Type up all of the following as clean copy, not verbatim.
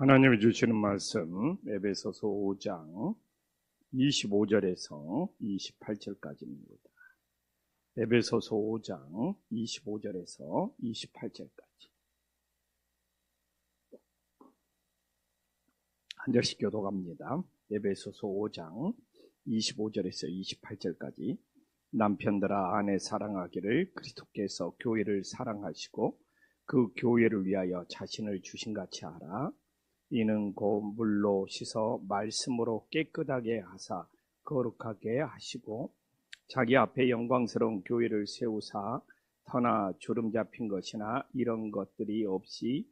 하나님이 주시는 말씀 에베소서 5장 25절에서 28절까지입니다. 에베소서 5장 25절에서 28절까지 한 절씩 교독합니다. 에베소서 5장 25절에서 28절까지 남편들아 아내 사랑하기를 그리스도께서 교회를 사랑하시고 그 교회를 위하여 자신을 주신같이 하라. 이는 곧 물로 씻어 말씀으로 깨끗하게 하사 거룩하게 하시고 자기 앞에 영광스러운 교회를 세우사 터나 주름 잡힌 것이나 이런 것들이 없이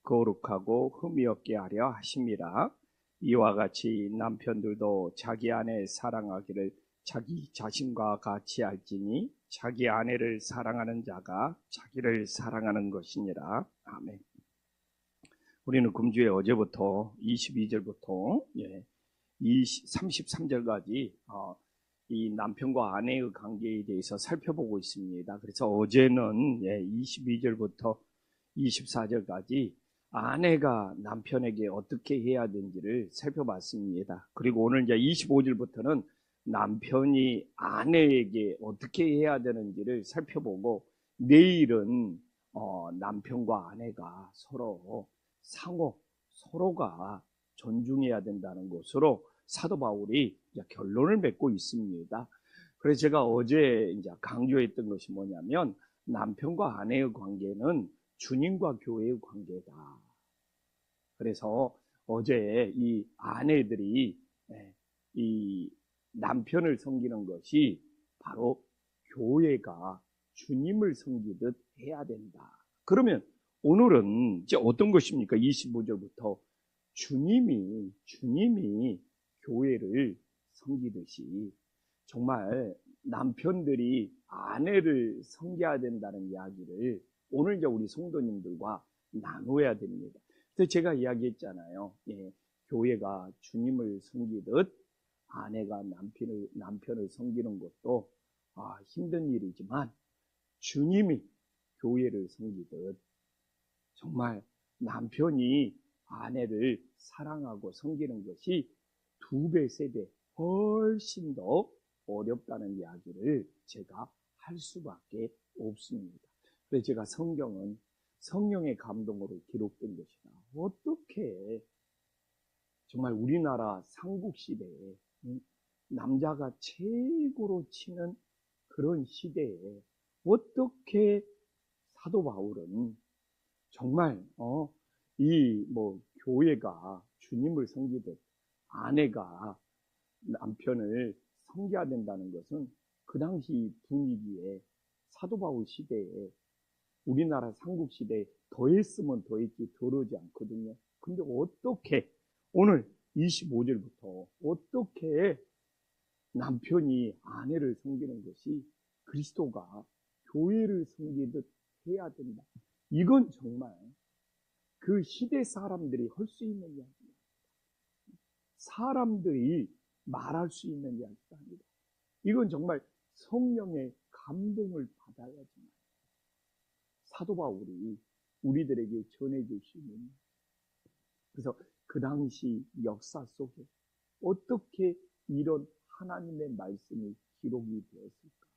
거룩하고 흠이 없게 하려 하심이라. 이와 같이 남편들도 자기 아내 사랑하기를 자기 자신과 같이 할지니 자기 아내를 사랑하는 자가 자기를 사랑하는 것이니라. 아멘. 우리는 금주에 어제부터 22절부터 33절까지 이 남편과 아내의 관계에 대해서 살펴보고 있습니다. 그래서 어제는 22절부터 24절까지 아내가 남편에게 어떻게 해야 되는지를 살펴봤습니다. 그리고 오늘 이제 25절부터는 남편이 아내에게 어떻게 해야 되는지를 살펴보고 내일은 남편과 아내가 서로가 존중해야 된다는 것으로 사도 바울이 결론을 맺고 있습니다. 그래서 제가 어제 이제 강조했던 것이 뭐냐면 남편과 아내의 관계는 주님과 교회의 관계다. 그래서 어제 이 아내들이 이 남편을 섬기는 것이 바로 교회가 주님을 섬기듯 해야 된다. 그러면 오늘은 이제 어떤 것입니까? 25절부터 주님이 교회를 섬기듯이 정말 남편들이 아내를 섬겨야 된다는 이야기를 오늘 이제 우리 성도님들과 나눠야 됩니다. 그래서 제가 이야기했잖아요. 교회가 주님을 섬기듯 아내가 남편을 섬기는 것도 힘든 일이지만 주님이 교회를 섬기듯 정말 남편이 아내를 사랑하고 섬기는 것이 2배, 3배 훨씬 더 어렵다는 이야기를 제가 할 수밖에 없습니다. 그래서 제가 성경은 성령의 감동으로 기록된 것이다. 어떻게 정말 우리나라 삼국시대에 남자가 최고로 치는 그런 시대에 어떻게 사도 바울은 정말 교회가 주님을 섬기듯 아내가 남편을 섬겨야 된다는 것은 그 당시 분위기에 사도 바울 시대에 우리나라 삼국시대에 더했으면 더했지 덜하지 않거든요. 근데 어떻게 오늘 25절부터 어떻게 남편이 아내를 섬기는 것이 그리스도가 교회를 섬기듯 해야 된다. 이건 정말 그 시대 사람들이 할 수 있는 이야기입니다. 사람들이 말할 수 있는 이야기가 아니다. 이건 정말 성령의 감동을 받아야지만 사도 바울이 우리들에게 전해줄 수 있는. 그래서 그 당시 역사 속에 어떻게 이런 하나님의 말씀이 기록이 되었을까?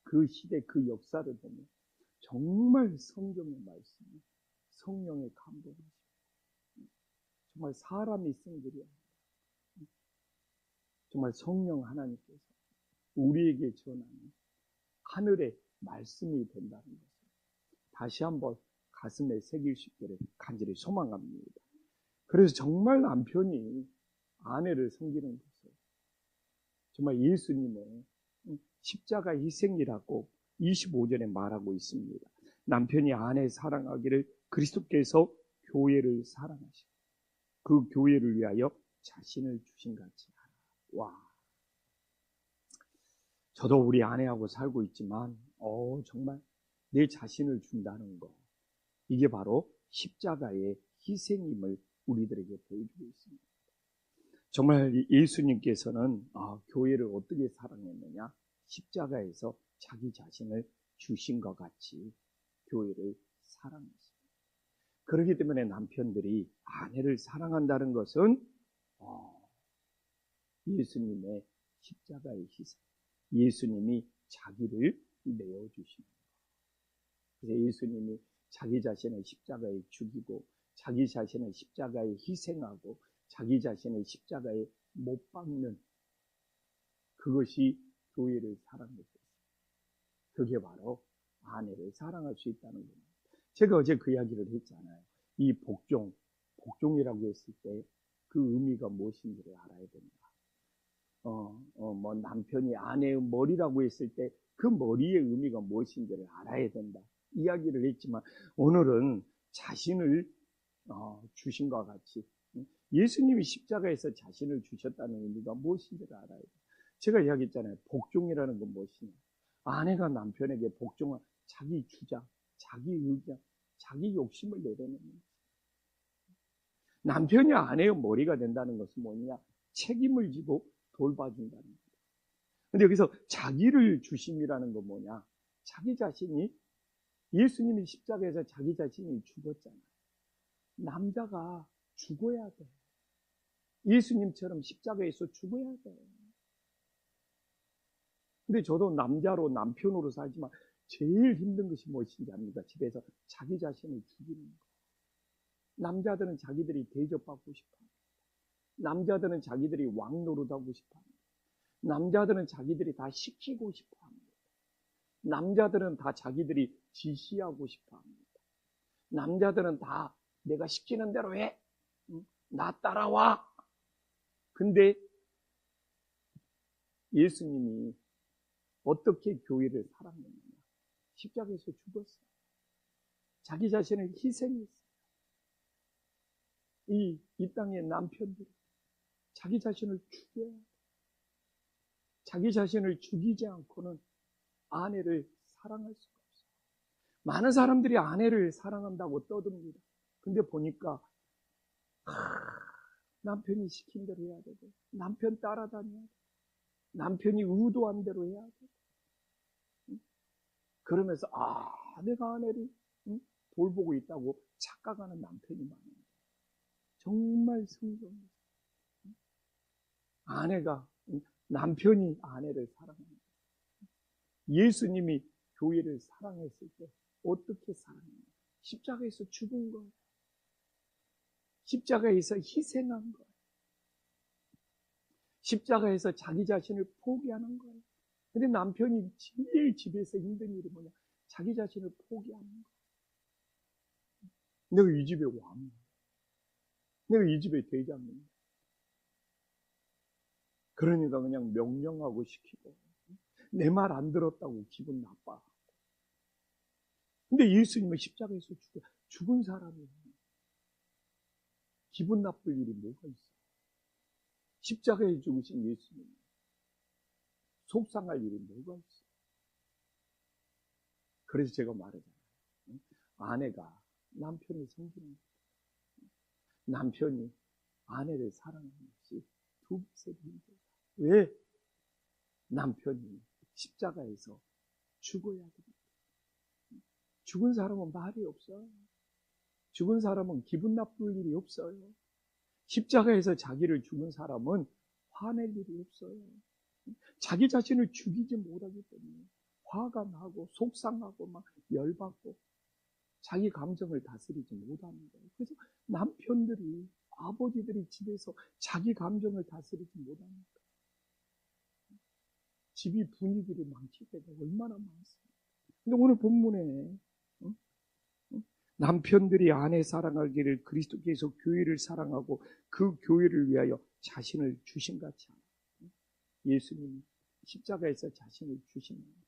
그 시대 그 역사를 보면 정말 성경의 말씀이 성령의 감동이죠. 정말 사람이 쓴 글이 아니라 정말 성령 하나님께서 우리에게 전하는 하늘의 말씀이 된다는 것을 다시 한번 가슴에 새길 수 있기를 간절히 소망합니다. 그래서 정말 남편이 아내를 섬기는 것을 정말 예수님의 십자가 희생이라고 25절에 말하고 있습니다. 남편이 아내 사랑하기를 그리스도께서 교회를 사랑하시고 그 교회를 위하여 자신을 주신같이 하라. 와, 저도 우리 아내하고 살고 있지만 정말 내 자신을 준다는 거, 이게 바로 십자가의 희생임을 우리들에게 보여주고 있습니다. 정말 예수님께서는 교회를 어떻게 사랑했느냐? 십자가에서 자기 자신을 주신 것 같이 교회를 사랑했습니다. 그렇기 때문에 남편들이 아내를 사랑한다는 것은 예수님의 십자가의 희생, 예수님이 자기를 내어주시는 거예요. 그래서 예수님이 자기 자신을 십자가에 죽이고 자기 자신을 십자가에 희생하고 자기 자신을 십자가에 못 박는 그것이 교회를 사랑했어요. 그게 바로 아내를 사랑할 수 있다는 겁니다. 제가 어제 그 이야기를 했잖아요. 이 복종이라고 했을 때 그 의미가 무엇인지를 알아야 된다. 뭐 남편이 아내의 머리라고 했을 때 그 머리의 의미가 무엇인지를 알아야 된다. 이야기를 했지만 오늘은 자신을 주신과 같이 예수님이 십자가에서 자신을 주셨다는 의미가 무엇인지를 알아야 돼요. 제가 이야기했잖아요. 복종이라는 건 무엇이냐. 아내가 남편에게 복종한 자기 주장, 자기 의견, 자기 욕심을 내려놓는 거예요. 남편이 아내의 머리가 된다는 것은 뭐냐? 책임을 지고 돌봐준다는 거예요. 근데 여기서 자기를 주심이라는 건 뭐냐? 자기 자신이 예수님이 십자가에서 자기 자신이 죽었잖아요. 남자가 죽어야 돼. 예수님처럼 십자가에서 죽어야 돼. 근데 저도 남자로 남편으로 살지만 제일 힘든 것이 무엇인지 압니까? 집에서 자기 자신을 죽이는 거. 남자들은 자기들이 대접받고 싶어 합니다. 남자들은 자기들이 왕 노릇하고 싶어 합니다. 남자들은 자기들이 다 시키고 싶어 합니다. 남자들은 다 자기들이 지시하고 싶어 합니다. 남자들은 다 내가 시키는 대로 해. 나 따라와. 근데 예수님이 어떻게 교회를 사랑했느냐. 십자가에서 죽었어요. 자기 자신을 희생했어요. 이 땅의 남편들이 자기 자신을 죽여야 돼. 자기 자신을 죽이지 않고는 아내를 사랑할 수가 없어요. 많은 사람들이 아내를 사랑한다고 떠듭니다. 근데 보니까 남편이 시킨 대로 해야 되고 남편 따라다녀야 되고 남편이 의도한 대로 해야 되고 그러면서 내가 아내를 돌보고 있다고 착각하는 남편이 많아요. 정말 성경에서 아내가 남편이 아내를 사랑합니다. 예수님이 교회를 사랑했을 때 어떻게 사랑했냐? 십자가에서 죽은 거예요. 십자가에서 희생한 거예요. 십자가에서 자기 자신을 포기하는 거예요. 근데 남편이 제일 집에서 힘든 일이 뭐냐? 자기 자신을 포기하는 거예요. 내가 이 집의 왕이야. 내가 이 집의 대장이야. 그러니까 그냥 명령하고 시키고 내 말 안 들었다고 기분 나빠. 근데 예수님은 십자가에서 죽은 사람이에요. 기분 나쁠 일이 뭐가 있어? 십자가에 죽으신 예수님 속상할 일이 뭐가 있어? 그래서 제가 말하잖아요. 아내가 남편을 섬기는 거예요. 남편이 아내를 사랑하는 것이 두 배씩 힘들다. 왜? 남편이 십자가에서 죽어야 됩니다. 죽은 사람은 말이 없어요. 죽은 사람은 기분 나쁠 일이 없어요. 십자가에서 자기를 죽은 사람은 화낼 일이 없어요. 자기 자신을 죽이지 못하기 때문에 화가 나고 속상하고 막 열받고 자기 감정을 다스리지 못하는 거예요. 그래서 남편들이 아버지들이 집에서 자기 감정을 다스리지 못합니다. 집이 분위기를 망칠 때가 얼마나 많습니까? 근데 오늘 본문에 남편들이 아내 사랑하기를 그리스도께서 교회를 사랑하고 그 교회를 위하여 자신을 주신 같이 예수님이 십자가에서 자신을 주신 겁니다.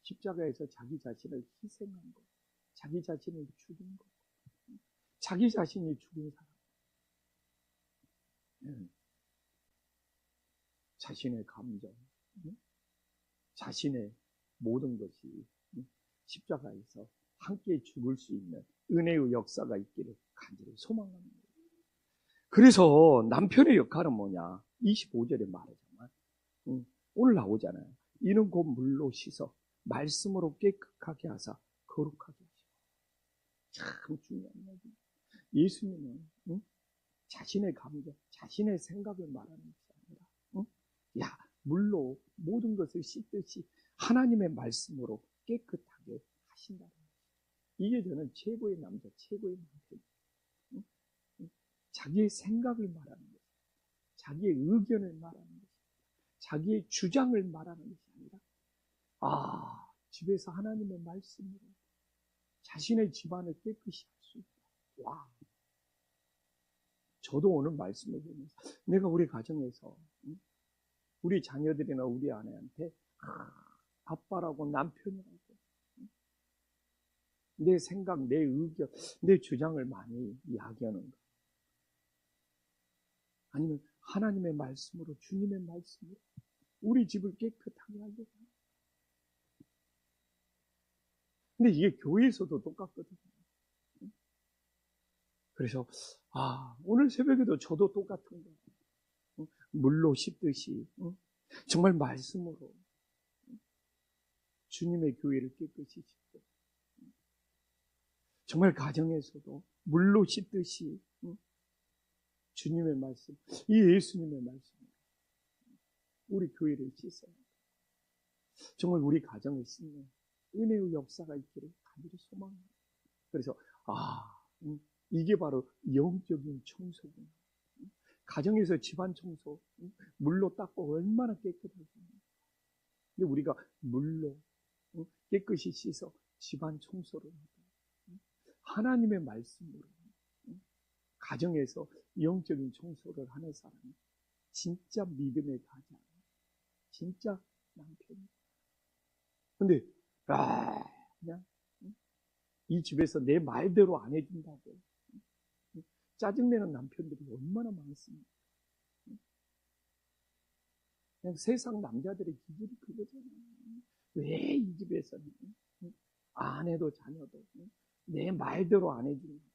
십자가에서 자기 자신을 희생한 것, 자기 자신을 죽인 것, 자기 자신이 죽은 사람, 자신의 감정, 자신의 모든 것이 십자가에서 함께 죽을 수 있는 은혜의 역사가 있기를 간절히 소망합니다. 그래서 남편의 역할은 뭐냐? 25절에 말하자면 오늘 나오잖아요. 이는 곧 물로 씻어 말씀으로 깨끗하게 하사 거룩하게 하시고 참 중요한 이야기입니다. 예수님은 자신의 감정, 자신의 생각을 말하는 것이 아니라 야, 물로 모든 것을 씻듯이 하나님의 말씀으로 깨끗하게 하신다는 거예요. 이게 저는 최고의 남자, 최고의 남편이에요. 자기의 생각을 말하는 거예요. 자기의 의견을 말하는 거예요. 자기의 주장을 말하는 것이 아니라 집에서 하나님의 말씀으로 자신의 집안을 깨끗이 할 수 있다. 와, 저도 오늘 말씀을 보면서 내가 우리 가정에서 우리 자녀들이나 우리 아내한테 아빠라고 남편이라고 내 생각, 내 의견, 내 주장을 많이 이야기하는가? 아니면 하나님의 말씀으로, 주님의 말씀으로 우리 집을 깨끗하게 하려고 합니다. 근데 이게 교회에서도 똑같거든요. 그래서 오늘 새벽에도 저도 똑같은 거예요. 물로 씻듯이 정말 말씀으로 주님의 교회를 깨끗이 씻고 정말 가정에서도 물로 씻듯이 주님의 말씀, 이 예수님의 말씀으로 우리 교회를 씻어야 합니다. 정말 우리 가정을 씻는 은혜의 역사가 있기를 간절히 소망합니다. 그래서 이게 바로 영적인 청소구나. 가정에서 집안 청소, 물로 닦고 얼마나 깨끗하겠습니까? 근데 우리가 물로 깨끗이 씻어 집안 청소를 하고 하나님의 말씀으로 가정에서 영적인 청소를 하는 사람이 진짜 믿음의 가장, 진짜 남편이다. 근데 그냥 이 집에서 내 말대로 안 해준다고 짜증내는 남편들이 얼마나 많습니까? 그냥 세상 남자들의 기질이 그거잖아요. 왜 이 집에서는 아내도 자녀도 내 말대로 안 해주는 거야.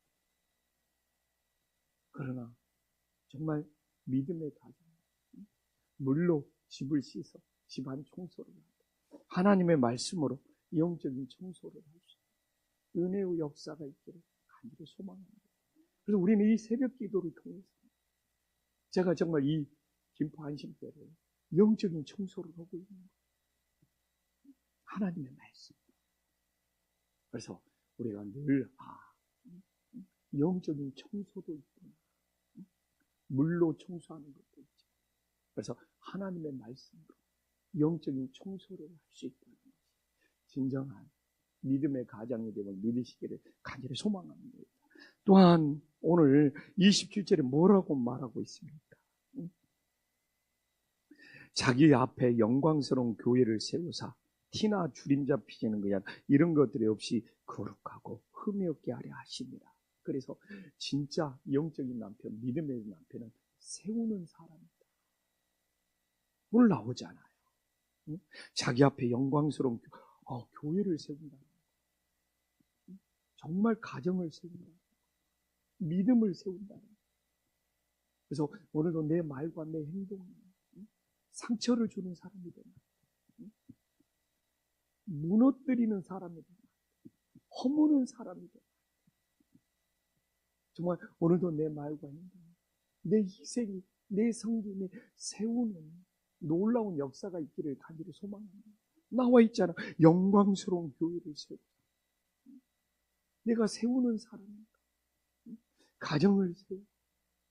그러나 정말 믿음의 가정, 물로 집을 씻어 집안 청소를 하고 하나님의 말씀으로 영적인 청소를 할 수 있는 은혜의 역사가 있기를 간절히 소망합니다. 그래서 우리는 이 새벽 기도를 통해서 제가 정말 이 김포 안심교회를 영적인 청소를 하고 있는 거예요. 하나님의 말씀. 그래서 우리가 늘 영적인 청소도 있구나. 물로 청소하는 것도 있죠. 그래서 하나님의 말씀으로 영적인 청소를 할 수 있다는 것이 진정한 믿음의 가장이 되고 믿으시기를 간절히 소망합니다. 또한 오늘 27절에 뭐라고 말하고 있습니까? 자기 앞에 영광스러운 교회를 세우사 티나 주림자 피지는 거야 이런 것들이 없이 거룩하고 흠이 없게 하려 하십니다. 그래서 진짜 영적인 남편, 믿음의 남편은 세우는 사람이다. 오늘 나오잖아요. 자기 앞에 영광스러운 교회를 세운다. 정말 가정을 세운다. 믿음을 세운다. 그래서 오늘도 내 말과 내 행동이 상처를 주는 사람이 된다. 무너뜨리는 사람이 된다. 허무는 사람이 된다. 정말 오늘도 내 말과 행동, 내 희생이, 내 성김이 세우는 놀라운 역사가 있기를 간절히 소망합니다. 나와 있잖아. 영광스러운 교회를 세우고 내가 세우는 사람입니다. 가정을 세우고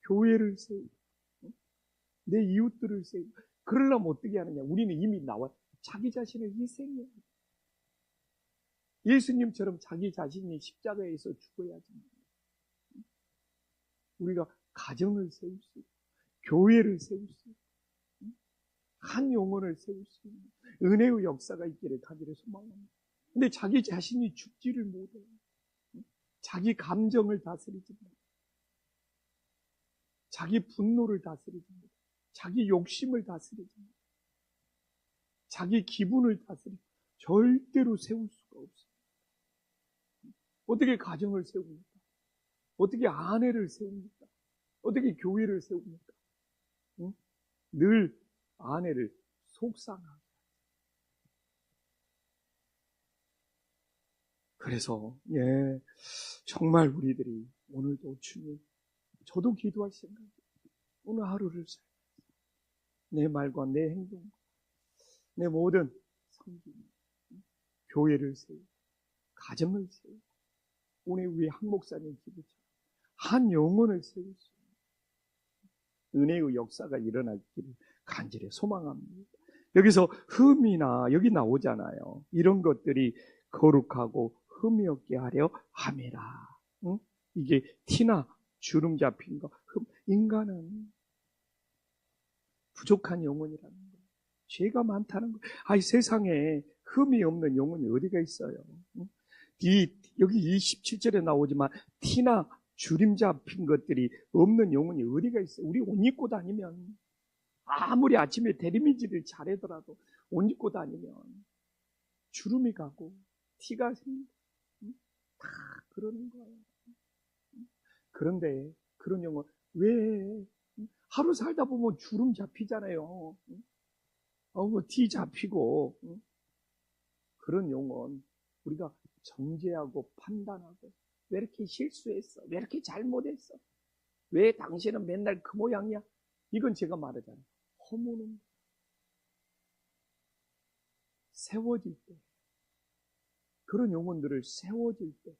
교회를 세우고 내 이웃들을 세우고 그러려면 어떻게 하느냐. 우리는 이미 나와 자기 자신을 희생해야 돼. 예수님처럼 자기 자신이 십자가에서 죽어야지. 우리가 가정을 세울 수 있고 교회를 세울 수 있고 한 영혼을 세울 수 있는 은혜의 역사가 있기를 간절히 소망합니다. 근데 자기 자신이 죽지를 못해요. 자기 감정을 다스리지 못해요. 자기 분노를 다스리지 못해요. 자기 욕심을 다스리지 못해요. 자기 기분을 다스리고 절대로 세울 수가 없어요. 어떻게 가정을 세웁니까? 어떻게 아내를 세웁니까? 어떻게 교회를 세웁니까? 응? 늘 아내를 속상하게. 그래서 정말 우리들이 오늘도 주님, 저도 기도할 생각이에요. 오늘 하루를 내 말과 내 행동, 내 모든 성김, 교회를 세우고 가정을 세우고 오늘 우리 한 목사님 기도처럼 한 영혼을 세울 수 있는 은혜의 역사가 일어날기를 간절히 소망합니다. 여기서 흠이나 여기 나오잖아요. 이런 것들이 거룩하고 흠이 없게 하려 함이라. 응? 이게 티나 주름 잡힌 거. 인간은 부족한 영혼이라는 거예요. 죄가 많다는 거예요. 아이 세상에 흠이 없는 영혼이 어디가 있어요? 응? 여기 27절에 나오지만 티나 주름 잡힌 것들이 없는 영혼이 어디가 있어요? 우리 옷 입고 다니면 아무리 아침에 대리민지를 잘하더라도 옷 입고 다니면 주름이 가고 티가 생기고 다 그러는 거예요. 그런데 그런 영혼 왜 하루 살다 보면 주름 잡히잖아요. 티 잡히고 그런 영혼 우리가 정죄하고 판단하고 왜 이렇게 실수했어? 왜 이렇게 잘못했어? 왜 당신은 맨날 그 모양이야? 이건 제가 말하잖아요. 허무는 세워질 때 그런 영혼들을 세워질 때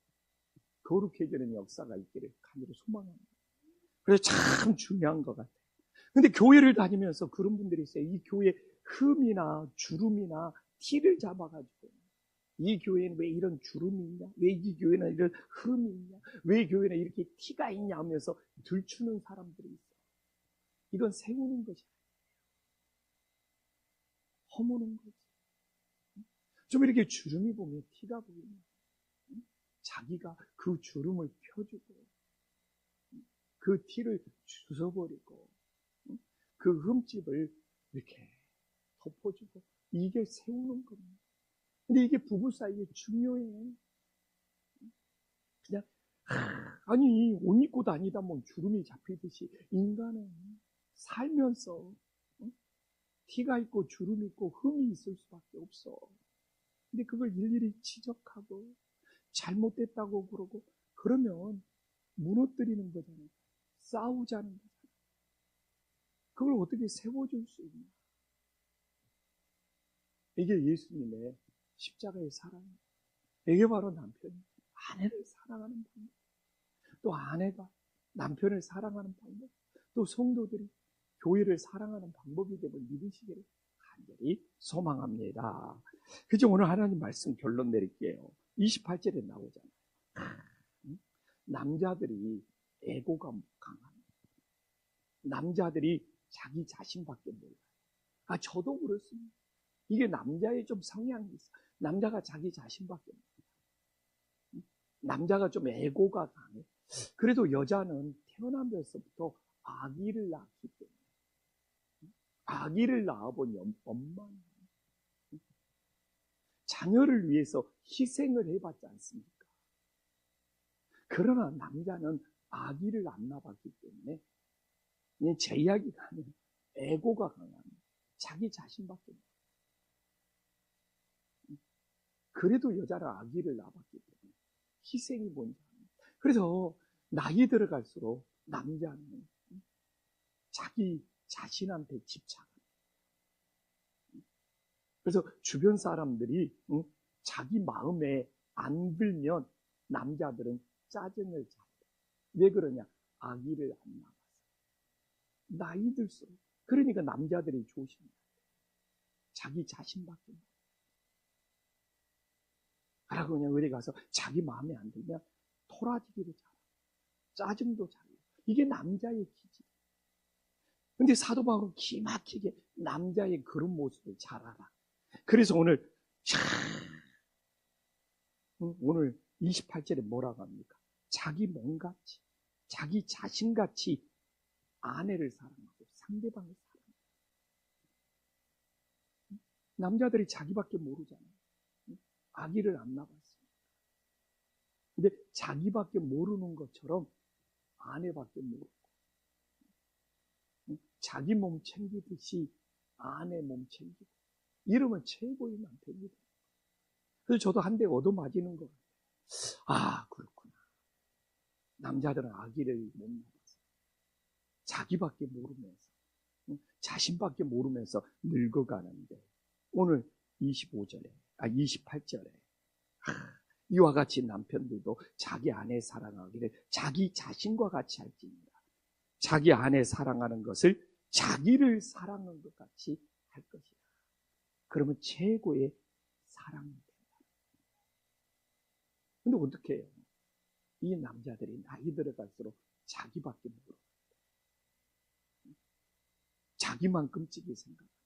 거룩해지는 역사가 있기를 간절히 소망합니다. 그래서 참 중요한 것 같아요. 근데 교회를 다니면서 그런 분들이 있어요. 이 교회 흠이나 주름이나 티를 잡아가지고 이 교회는 왜 이런 주름이 있냐? 왜 이 교회는 이런 흠이 있냐? 왜 교회는 이렇게 티가 있냐 하면서 들추는 사람들이 있어요. 이건 세우는 것이 아니에요. 허무는 거지. 좀 이렇게 주름이 보면 티가 보이면 자기가 그 주름을 펴주고 그 티를 주워버리고 그 흠집을 이렇게 덮어주고 이게 세우는 겁니다. 근데 이게 부부 사이에 중요해요. 그냥 아니 옷 입고 다니다 보면 주름이 잡히듯이 인간은 살면서 티가 있고 주름 있고 흠이 있을 수밖에 없어. 근데 그걸 일일이 지적하고 잘못됐다고 그러고 그러면 무너뜨리는 거잖아요. 싸우자는 거잖아요. 그걸 어떻게 세워줄 수 있냐. 이게 예수님의 십자가의 사랑이에요. 이게 바로 남편이 아내를 사랑하는 방법, 또 아내가 남편을 사랑하는 방법, 또 성도들이 교회를 사랑하는 방법이 됨을 믿으시기를 간절히 소망합니다. 그죠? 오늘 하나님 말씀 결론 내릴게요. 28절에 나오잖아요. 남자들이 에고가 강합니다. 남자들이 자기 자신밖에 몰라요. 저도 그렇습니다. 이게 남자의 좀 성향이 있어. 남자가 자기 자신밖에 몰라요. 남자가 좀 에고가 강해. 그래도 여자는 태어나면서부터 아기를 낳기 때문에 아기를 낳아본 엄마는 자녀를 위해서 희생을 해봤지 않습니까? 그러나 남자는 아기를 안 낳았기 때문에 제 이야기가 아니라 에고가 강합니다. 자기 자신밖에 몰라요. 그래도 여자는 아기를 낳았기 때문에 희생이 뭔지 압니다. 그래서 나이 들어갈수록 남자는 자기 자신한테 집착합니다. 그래서 주변 사람들이 자기 마음에 안 들면 남자들은 짜증을 잡아요. 왜 그러냐? 아기를 안 낳아서. 나이 들수록. 그러니까 남자들이 조심해요. 자기 자신밖에 몰라요. 그러고 그냥 어디 가서 자기 마음에 안 들면 토라지기도 잘하고 짜증도 잘해요. 이게 남자의 기질. 근데 사도 바울은 기막히게 남자의 그런 모습을 잘 알아. 그래서 오늘 28절에 뭐라고 합니까? 자기 몸같이, 자기 자신같이 아내를 사랑하고 상대방을 사랑하고. 남자들이 자기밖에 모르잖아요. 아기를 안 낳았어요. 근데 자기밖에 모르는 것처럼 아내밖에 모르고 자기 몸 챙기듯이 아내 몸 챙기고 이러면 최고의 남편이다. 그래서 저도 한 대 얻어맞이는 것 같아요. 아, 그렇구나. 남자들은 아기를 못 낳아서 자기밖에 모르면서, 자신밖에 모르면서 늙어가는데, 오늘 28절에 이와 같이 남편들도 자기 아내 사랑하기를 자기 자신과 같이 할지니라. 자기 아내 사랑하는 것을 자기를 사랑하는 것 같이 할 것이다. 그러면 최고의 사랑이 된다. 근데 어떻게 해요? 이 남자들이 나이 들어갈수록 자기밖에 모르고 자기만 끔찍히 생각합니다.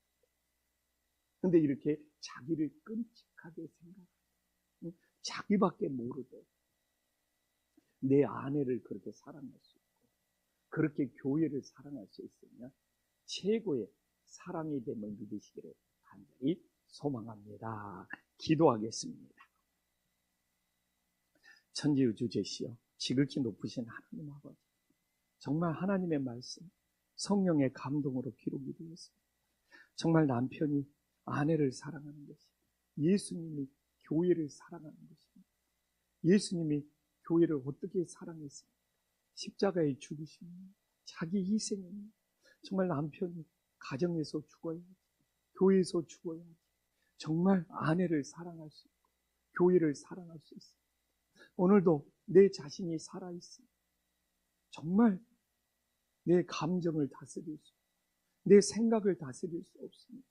근데 이렇게 자기를 끔찍하게 생각합니다. 자기밖에 모르고 내 아내를 그렇게 사랑할 수 있고 그렇게 교회를 사랑할 수 있으면 최고의 사랑이 됨을 믿으시기를 간절히 소망합니다. 기도하겠습니다. 천지우주제시여 지극히 높으신 하나님 아버지, 정말 하나님의 말씀 성령의 감동으로 기록이 되었습니다. 정말 남편이 아내를 사랑하는 것이 예수님이 교회를 사랑하는 것입니다. 예수님이 교회를 어떻게 사랑했습니까? 십자가에 죽으십니다. 자기 희생입니다. 정말 남편이 가정에서 죽어야지, 교회에서 죽어야지, 정말 아내를 사랑할 수 있고 교회를 사랑할 수 있습니다. 오늘도 내 자신이 살아있습니다. 정말 내 감정을 다스릴 수, 내 생각을 다스릴 수 없습니다.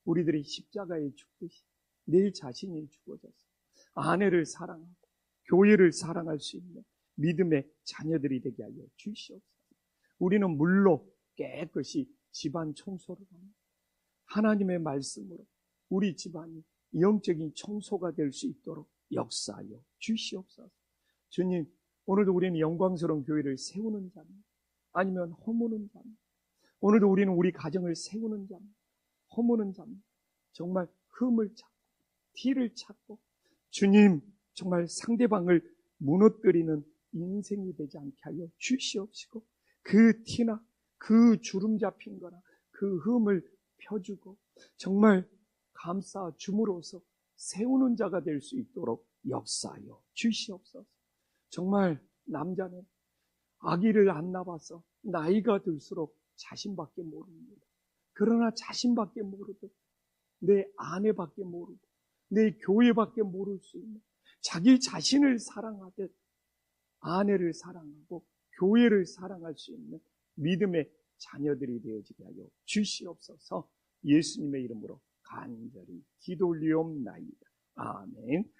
우리들이 십자가에 죽듯이 내 자신이 죽어져서 아내를 사랑하고 교회를 사랑할 수 있는 믿음의 자녀들이 되게 하여 주시옵소서. 우리는 물로 깨끗이 집안 청소를 합니다. 하나님의 말씀으로 우리 집안이 영적인 청소가 될 수 있도록 역사하여 주시옵소서. 주님, 오늘도 우리는 영광스러운 교회를 세우는 자입니다. 아니면 허무는 자입니다. 오늘도 우리는 우리 가정을 세우는 자입니다. 허무는 자입니다. 정말 흠을 찾고 티를 찾고 주님, 정말 상대방을 무너뜨리는 인생이 되지 않게 하여 주시옵시고 그 티나 그 주름 잡힌 거나 그 흠을 펴주고 정말 감싸 줌으로써 세우는 자가 될 수 있도록 역사하여 주시옵소서. 정말 남자는 아기를 안 낳아서 나이가 들수록 자신밖에 모릅니다. 그러나 자신밖에 모르듯 내 아내밖에 모르고 내 교회밖에 모를 수 있는 자기 자신을 사랑하듯 아내를 사랑하고 교회를 사랑할 수 있는 믿음의 자녀들이 되어지게 하여 주시옵소서. 예수님의 이름으로 간절히 기도 올리옵나이다. 아멘.